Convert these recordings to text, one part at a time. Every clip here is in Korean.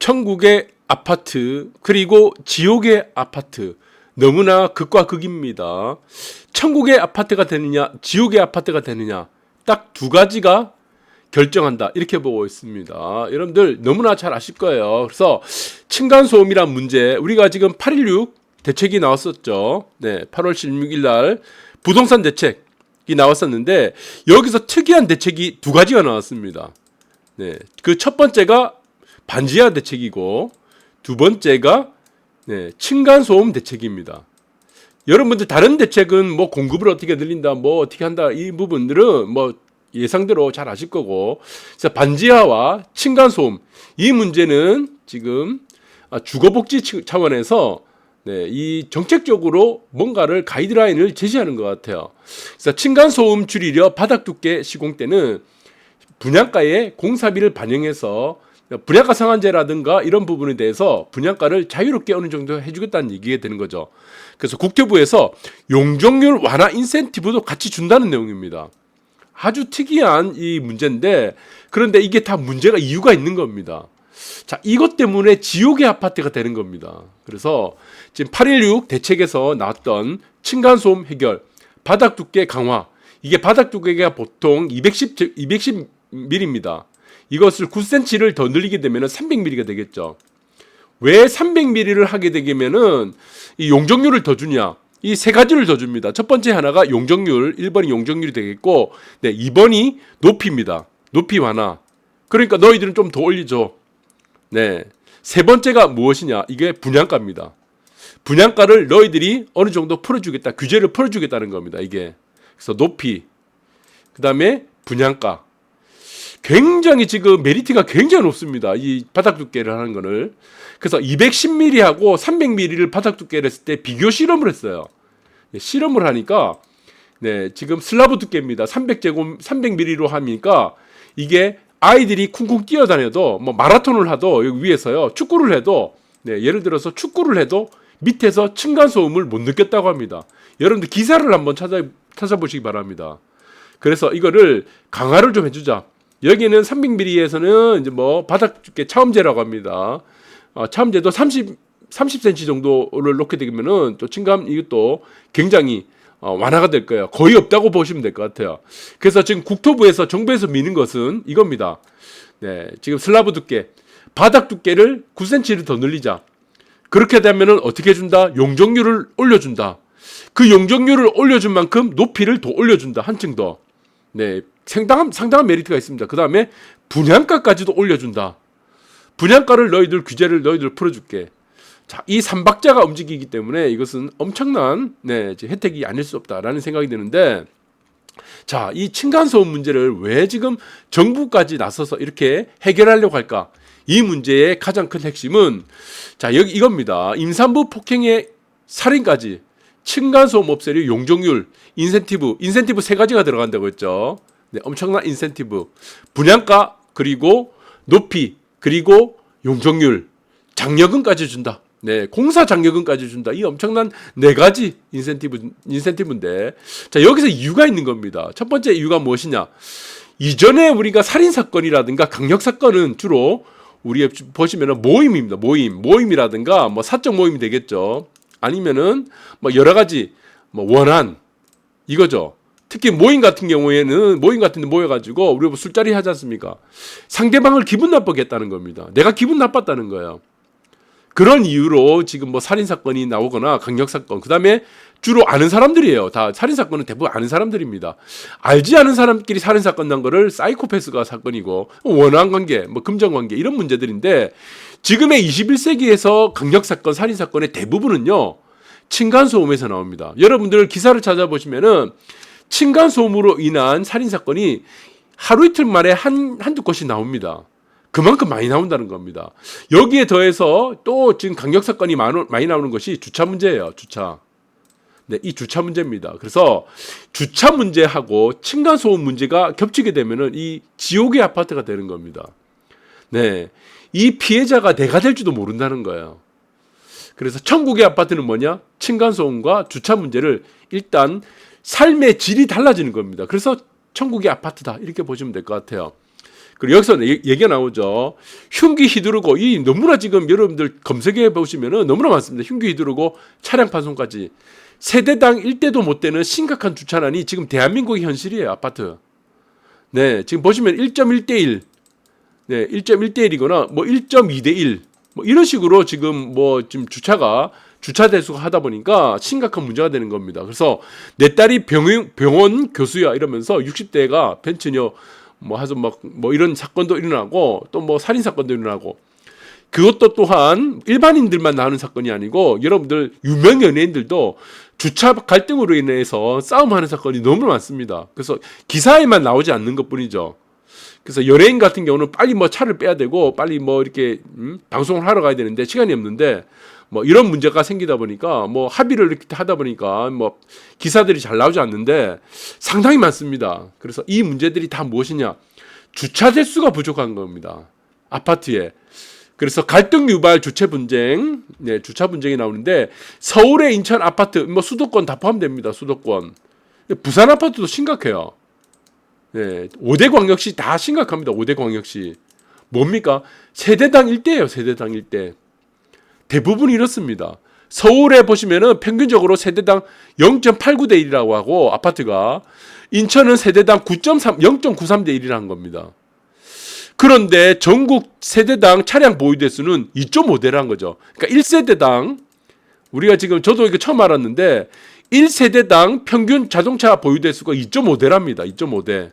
천국의 아파트 그리고 지옥의 아파트 너무나 극과 극입니다. 천국의 아파트가 되느냐 지옥의 아파트가 되느냐 딱 두 가지가 결정한다 이렇게 보고 있습니다. 여러분들 너무나 잘 아실 거예요. 그래서 층간소음이란 문제 우리가 지금 8.16 대책이 나왔었죠. 네, 8월 16일 날 부동산 대책이 나왔었는데 여기서 특이한 대책이 두 가지가 나왔습니다. 네, 그 첫 번째가 반지하 대책이고 두 번째가 층간소음 대책입니다. 여러분들 다른 대책은 뭐 공급을 어떻게 늘린다, 뭐 어떻게 한다 이 부분들은 뭐 예상대로 잘 아실 거고, 그래서 반지하와 층간소음 이 문제는 지금 주거복지 차원에서 이 정책적으로 뭔가를 가이드라인을 제시하는 것 같아요. 그래서 층간소음 줄이려 바닥 두께 시공때는 분양가에 공사비를 반영해서 분양가 상한제라든가 이런 부분에 대해서 분양가를 자유롭게 어느 정도 해주겠다는 얘기가 되는 거죠. 그래서 국토부에서 용적률 완화 인센티브도 같이 준다는 내용입니다. 아주 특이한 이 문제인데 그런데 이게 다 문제가 이유가 있는 겁니다. 자, 이것 때문에 지옥의 아파트가 되는 겁니다. 그래서 지금 8.16 대책에서 나왔던 층간소음 해결, 바닥 두께 강화, 이게 바닥 두께가 보통 210mm입니다. 이것을 9cm를 더 늘리게 되면 300mm가 되겠죠. 왜 300mm를 하게 되면은 이 용적률을 더 주냐? 이 세 가지를 더 줍니다. 첫 번째 하나가 용적률, 1번이 용적률이 되겠고, 2번이 높이입니다. 높이 완화. 그러니까 너희들은 좀 더 올리죠. 세 번째가 무엇이냐? 이게 분양가입니다. 분양가를 너희들이 어느 정도 풀어주겠다. 규제를 풀어주겠다는 겁니다. 이게. 그래서 높이. 그 다음에 분양가. 굉장히 지금 메리트가 굉장히 높습니다. 이 바닥 두께를 하는 거를. 그래서 210mm하고 300mm를 바닥 두께를 했을 때 비교 실험을 했어요. 실험을 하니까 지금 슬라브 두께입니다. 300mm로 하니까 이게 아이들이 쿵쿵 뛰어다녀도 뭐 마라톤을 하도 여기 위에서요. 축구를 해도 예를 들어서 축구를 해도 밑에서 층간소음을 못 느꼈다고 합니다. 여러분들 기사를 한번 찾아보시기 바랍니다. 그래서 이거를 강화를 좀 해주자. 여기는 300mm에서는 이제 뭐 바닥 두께 차음제라고 합니다. 차음제도 30cm 정도를 놓게 되면은 또 층간 이것도 굉장히 완화가 될 거예요. 거의 없다고 보시면 될 것 같아요. 그래서 지금 국토부에서 정부에서 미는 것은 이겁니다. 지금 슬라브 두께, 바닥 두께를 9cm를 더 늘리자. 그렇게 되면은 어떻게 해준다? 용적률을 올려준다. 그 용적률을 올려준 만큼 높이를 더 올려준다. 한층 더. 상당한 메리트가 있습니다. 그 다음에 분양가까지도 올려준다. 분양가를 규제를 너희들 풀어줄게. 자, 이 삼박자가 움직이기 때문에 이것은 엄청난 혜택이 아닐 수 없다라는 생각이 드는데, 자, 이 층간소음 문제를 왜 지금 정부까지 나서서 이렇게 해결하려고 할까? 이 문제의 가장 큰 핵심은 자, 여기 이겁니다. 임산부 폭행의 살인까지 층간소음 없애려 용적률, 인센티브 세 가지가 들어간다고 했죠. 엄청난 인센티브, 분양가, 그리고 높이, 그리고 용적률, 장려금까지 준다. 공사 장려금까지 준다. 이 엄청난 네 가지 인센티브인데, 자, 여기서 이유가 있는 겁니다. 첫 번째 이유가 무엇이냐? 이전에 우리가 살인 사건이라든가 강력 사건은 주로 우리가 보시면은 모임입니다. 모임이라든가 뭐 사적 모임이 되겠죠. 아니면은 뭐 여러 가지 뭐 원한 이거죠. 특히 모임 같은 경우에는 모임 같은 데 모여가지고 우리가 뭐 술자리 하지 않습니까? 상대방을 기분 나쁘게 했다는 겁니다. 내가 기분 나빴다는 거예요. 그런 이유로 지금 뭐 살인사건이 나오거나 강력사건, 그 다음에 주로 아는 사람들이에요. 다 살인사건은 대부분 아는 사람들입니다. 알지 않은 사람끼리 살인사건 난 거를 사이코패스가 사건이고, 원한관계, 뭐 금전관계 이런 문제들인데, 지금의 21세기에서 강력사건, 살인사건의 대부분은요, 층간소음에서 나옵니다. 여러분들 기사를 찾아보시면은 층간소음으로 인한 살인사건이 하루 이틀 만에 한두 건씩 나옵니다. 그만큼 많이 나온다는 겁니다. 여기에 더해서 또 지금 강력사건이 많이 나오는 것이 주차 문제예요. 주차. 이 주차 문제입니다. 그래서 주차 문제하고 층간소음 문제가 겹치게 되면은 이 지옥의 아파트가 되는 겁니다. 이 피해자가 내가 될지도 모른다는 거예요. 그래서 천국의 아파트는 뭐냐? 층간소음과 주차 문제를 일단 삶의 질이 달라지는 겁니다. 그래서 천국의 아파트다 이렇게 보시면 될 것 같아요. 그리고 여기서 얘기가 나오죠. 흉기 휘두르고, 이 너무나 지금 여러분들 검색해 보시면은 너무나 많습니다. 흉기 휘두르고 차량 파손까지. 세대당 1대도 못 되는 심각한 주차난이 지금 대한민국의 현실이에요. 아파트. 네, 지금 보시면 1.1대1, 네, 1.1대1이거나 뭐 1.2대1, 뭐 이런 식으로 지금 뭐 지금 주차 대수가 하다 보니까 심각한 문제가 되는 겁니다. 그래서 내 딸이 병원 교수야 이러면서 60대가 벤츠녀 뭐 하여튼 뭐 이런 사건도 일어나고 또 뭐 살인 사건도 일어나고, 그것도 또한 일반인들만 나오는 사건이 아니고 여러분들 유명 연예인들도 주차 갈등으로 인해서 싸움하는 사건이 너무 많습니다. 그래서 기사에만 나오지 않는 것뿐이죠. 그래서 연예인 같은 경우는 빨리 뭐 차를 빼야 되고 빨리 뭐 이렇게 방송을 하러 가야 되는데 시간이 없는데 뭐 이런 문제가 생기다 보니까 뭐 합의를 이렇게 하다 보니까 뭐 기사들이 잘 나오지 않는데 상당히 많습니다. 그래서 이 문제들이 다 무엇이냐? 주차 대수가 부족한 겁니다. 아파트에. 그래서 갈등 유발 주차 분쟁, 네, 주차 분쟁이 나오는데 서울의 인천 아파트, 뭐 수도권 다 포함됩니다. 수도권. 부산 아파트도 심각해요. 네, 5대 광역시 다 심각합니다. 5대 광역시. 뭡니까? 세대당 1대예요. 세대당 1대. 대부분 이렇습니다. 서울에 보시면은 평균적으로 세대당 0.89대 1이라고 하고 아파트가, 인천은 세대당 0.93대 1이라는 겁니다. 그런데 전국 세대당 차량 보유 대수는 2.5대라는 거죠. 그러니까 1세대당, 우리가 지금 저도 이거 처음 알았는데 1세대당 평균 자동차 보유 대수가 2.5대랍니다. 2.5대.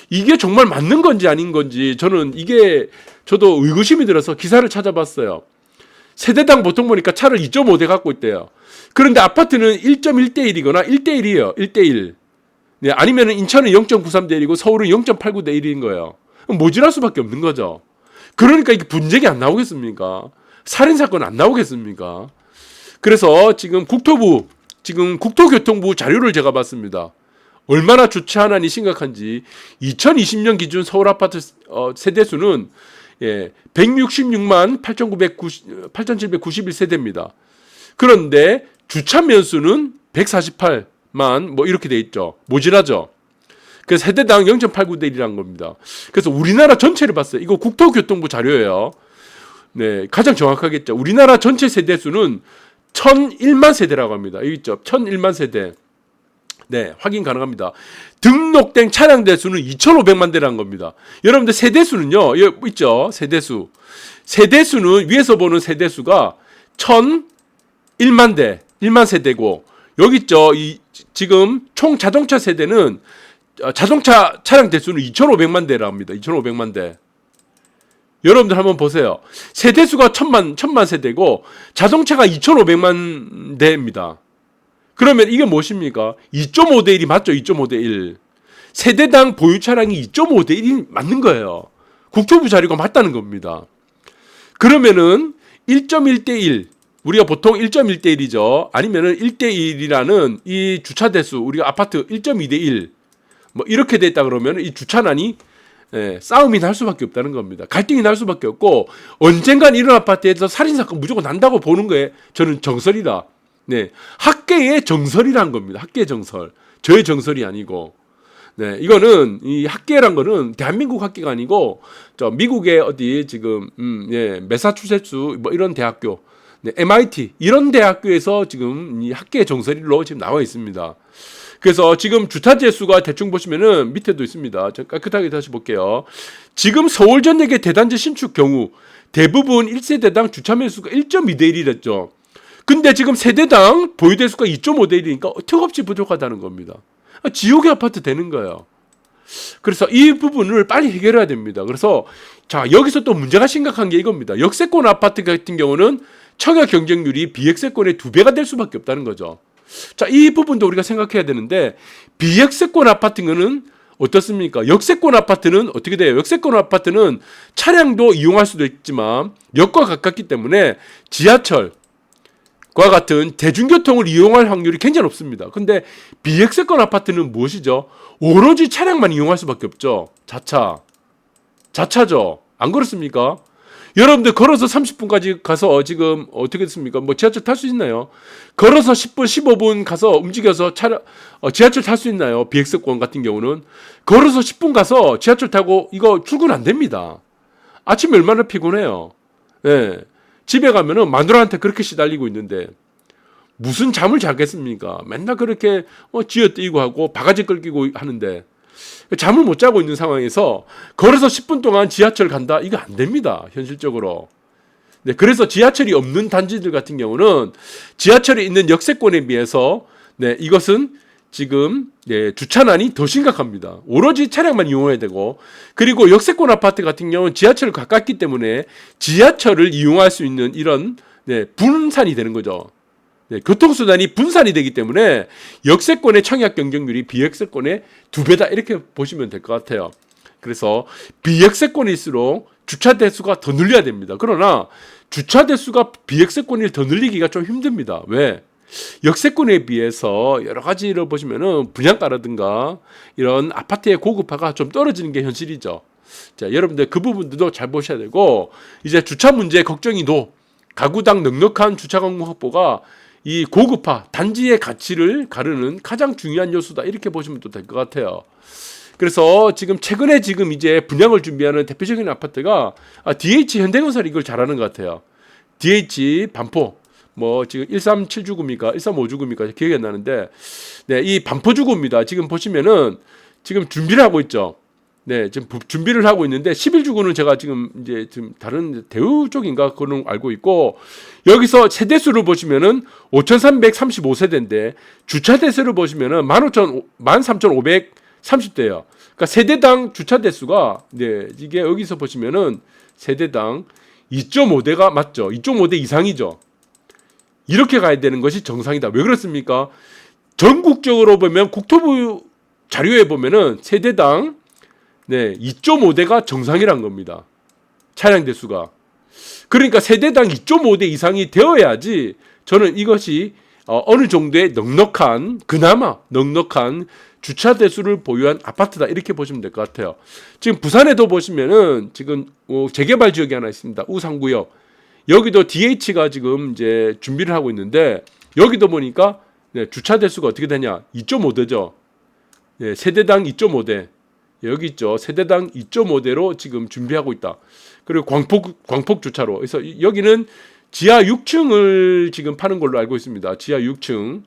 이게 정말 맞는 건지 아닌 건지 저도 의구심이 들어서 기사를 찾아봤어요. 세대당 보통 보니까 차를 2.5대 갖고 있대요. 그런데 아파트는 1.1대 1이거나 1대 1이에요. 1대 1. 네, 아니면 인천은 0.93대 1이고 서울은 0.89대 1인 거예요. 모질할 수밖에 없는 거죠. 그러니까 이게 분쟁이 안 나오겠습니까? 살인사건 안 나오겠습니까? 그래서 지금 국토교통부 자료를 제가 봤습니다. 얼마나 주차난이 심각한지. 2020년 기준 서울 아파트 세대수는 166만 8,791세대입니다. 그런데 주차 면수는 148만 뭐 이렇게 돼 있죠. 모질하죠. 그래서 세대당 0.89대 1이라는 겁니다. 그래서 우리나라 전체를 봤어요. 이거 국토교통부 자료예요. 네, 가장 정확하겠죠. 우리나라 전체 세대수는 1,001만 세대라고 합니다. 여기 있죠. 1,001만 세대. 네, 확인 가능합니다. 등록된 차량 대수는 2,500만 대라는 겁니다. 여러분들 세대수는요, 여기 있죠. 세대수는 위에서 보는 세대수가 1,001만 대, 1만 세대고, 여기 있죠. 지금 총 자동차 세대는 자동차 차량 대수는 2,500만 대라 합니다. 2,500만 대. 여러분들 한번 보세요. 세대수가 1,000만 세대고 자동차가 2,500만 대입니다. 그러면 이게 무엇입니까? 2.5대 1이 맞죠? 2.5대 1. 세대당 보유 차량이 2.5대 1이 맞는 거예요. 국토부 자료가 맞다는 겁니다. 그러면은 1.1대 1, 우리가 보통 1.1대 1이죠. 아니면은 1대 1이라는 이 주차 대수, 우리가 아파트 1.2대 1, 뭐 이렇게 됐다 그러면 이 주차난이 싸움이 날 수밖에 없다는 겁니다. 갈등이 날 수밖에 없고, 언젠간 이런 아파트에서 살인사건 무조건 난다고 보는 거에 저는 정설이다. 네, 학계의 정설이란 겁니다. 학계의 정설. 저의 정설이 아니고. 네, 이거는 이 학계란 거는 대한민국 학계가 아니고 저 미국의 어디 지금 매사추세츠 뭐 이런 대학교, 네, MIT 이런 대학교에서 지금 이 학계의 정설로 지금 나와 있습니다. 그래서 지금 주차 대수가 대충 보시면은 밑에도 있습니다. 저 깨끗하게 다시 볼게요. 지금 서울 전역의 대단지 신축 경우 대부분 1세대당 주차 매수가 1.2대 1이랬죠. 근데 지금 세대당 보유 대수가 2.5대 1이니까 턱없이 부족하다는 겁니다. 지옥의 아파트 되는 거예요. 그래서 이 부분을 빨리 해결해야 됩니다. 그래서 자, 여기서 또 문제가 심각한 게 이겁니다. 역세권 아파트 같은 경우는 청약 경쟁률이 비역세권의 2배가 될 수밖에 없다는 거죠. 자, 이 부분도 우리가 생각해야 되는데, 비역세권 아파트는 어떻습니까? 역세권 아파트는 어떻게 돼요? 역세권 아파트는 차량도 이용할 수도 있지만 역과 가깝기 때문에 지하철과 같은 대중교통을 이용할 확률이 굉장히 높습니다. 근데 비역세권 아파트는 무엇이죠? 오로지 차량만 이용할 수밖에 없죠. 자차죠. 안 그렇습니까? 여러분들 걸어서 30분까지 가서 지금 어떻게 됐습니까? 뭐 지하철 탈 수 있나요? 걸어서 10분, 15분 가서 움직여서 지하철 탈 수 있나요? 비엑스권 같은 경우는 걸어서 10분 가서 지하철 타고 이거 출근 안 됩니다. 아침에 얼마나 피곤해요. 예. 집에 가면은 마누라한테 그렇게 시달리고 있는데 무슨 잠을 자겠습니까? 맨날 그렇게 쥐어뛰고 하고 바가지 끌기고 하는데 잠을 못 자고 있는 상황에서 걸어서 10분 동안 지하철 간다? 이거 안 됩니다. 현실적으로. 네, 그래서 지하철이 없는 단지들 같은 경우는 지하철이 있는 역세권에 비해서 네, 이것은 지금 주차난이 더 심각합니다. 오로지 차량만 이용해야 되고, 그리고 역세권 아파트 같은 경우는 지하철을 가깝기 때문에 지하철을 이용할 수 있는 이런 분산이 되는 거죠. 네, 교통수단이 분산이 되기 때문에 역세권의 청약 경쟁률이 비역세권의 2배다 이렇게 보시면 될 것 같아요. 그래서 비역세권일수록 주차 대수가 더 늘려야 됩니다. 그러나 주차 대수가 비역세권을 더 늘리기가 좀 힘듭니다. 왜? 역세권에 비해서 여러 가지를 보시면은 분양가라든가 이런 아파트의 고급화가 좀 떨어지는 게 현실이죠. 자, 여러분들 그 부분들도 잘 보셔야 되고, 이제 주차 문제 걱정이도 가구당 넉넉한 주차 공간 확보가 이 고급화 단지의 가치를 가르는 가장 중요한 요소다 이렇게 보시면 또 될 것 같아요. 그래서 지금 최근에 지금 이제 분양을 준비하는 대표적인 아파트가 DH 현대건설이 이걸 잘하는 것 같아요. DH 반포 뭐 지금 137주구입니까 135주구입니까 기억이 안 나는데 네, 이 반포주구입니다. 지금 보시면은 지금 준비를 하고 있죠. 네, 지금 준비를 하고 있는데 11주구는 제가 지금 이제 지금 다른 대우 쪽인가 그거는 알고 있고, 여기서 세대수를 보시면은 5,335세대인데 주차 대수를 보시면은 13,530대예요. 그러니까 세대당 주차 대수가 네, 이게 여기서 보시면은 세대당 2.5대가 맞죠? 2.5대 이상이죠. 이렇게 가야 되는 것이 정상이다. 왜 그렇습니까? 전국적으로 보면 국토부 자료에 보면은 세대당 2.5대가 정상이란 겁니다. 차량 대수가. 그러니까 세대당 2.5대 이상이 되어야지 저는 이것이 어느 정도의 넉넉한, 그나마 넉넉한 주차 대수를 보유한 아파트다 이렇게 보시면 될 것 같아요. 지금 부산에도 보시면은 지금 재개발 지역이 하나 있습니다. 우상구역. 여기도 DH가 지금 이제 준비를 하고 있는데 여기도 보니까 주차 대수가 어떻게 되냐? 2.5대죠. 세대당 2.5대. 여기 있죠. 세대당 2.5대로 지금 준비하고 있다. 그리고 광폭 주차로. 그래서 여기는 지하 6층을 지금 파는 걸로 알고 있습니다. 지하 6층.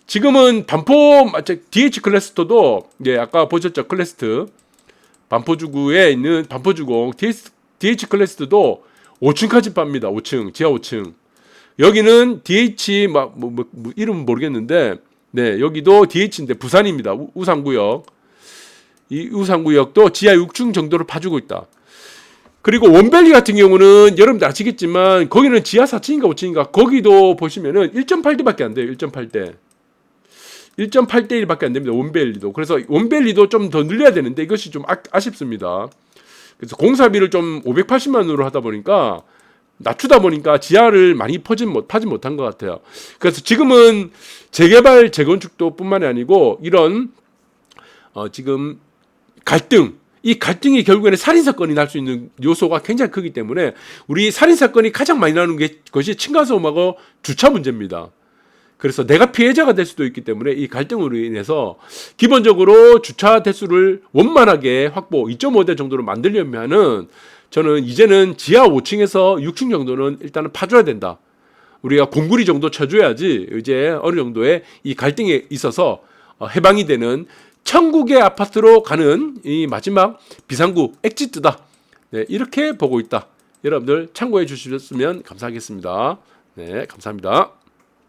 지금은 반포 DH 클래스터도 아까 보셨죠? 클래스트. 반포주구에 있는 반포주공 DH 클래스터도 5층까지 팝니다. 5층, 지하 5층. 여기는 DH 이름 모르겠는데, 네, 여기도 DH인데 부산입니다. 우상구역. 이 우상구역도 지하 6층 정도를 파주고 있다. 그리고 원밸리 같은 경우는 여러분들 아시겠지만 거기는 지하 4층인가 5층인가 거기도 보시면은 1.8대밖에 안 돼요. 1.8대. 1.8대 1밖에 안 됩니다. 원밸리도. 그래서 원밸리도 좀 더 늘려야 되는데 이것이 좀 아쉽습니다. 그래서 공사비를 좀 580만 원으로 하다 보니까 낮추다 보니까 지하를 많이 파지 못한 것 같아요. 그래서 지금은 재개발 재건축도 뿐만이 아니고 이런 지금 갈등, 이 갈등이 결국에는 살인사건이 날 수 있는 요소가 굉장히 크기 때문에 우리 살인사건이 가장 많이 나는 것이 층간소음하고 주차 문제입니다. 그래서 내가 피해자가 될 수도 있기 때문에 이 갈등으로 인해서 기본적으로 주차 대수를 원만하게 확보 2.5대 정도로 만들려면은 저는 이제는 지하 5층에서 6층 정도는 일단은 파줘야 된다. 우리가 공구리 정도 쳐줘야지 이제 어느 정도의 이 갈등에 있어서 해방이 되는 천국의 아파트로 가는 이 마지막 비상구 엑지트다. 네, 이렇게 보고 있다. 여러분들 참고해 주셨으면 감사하겠습니다. 네, 감사합니다.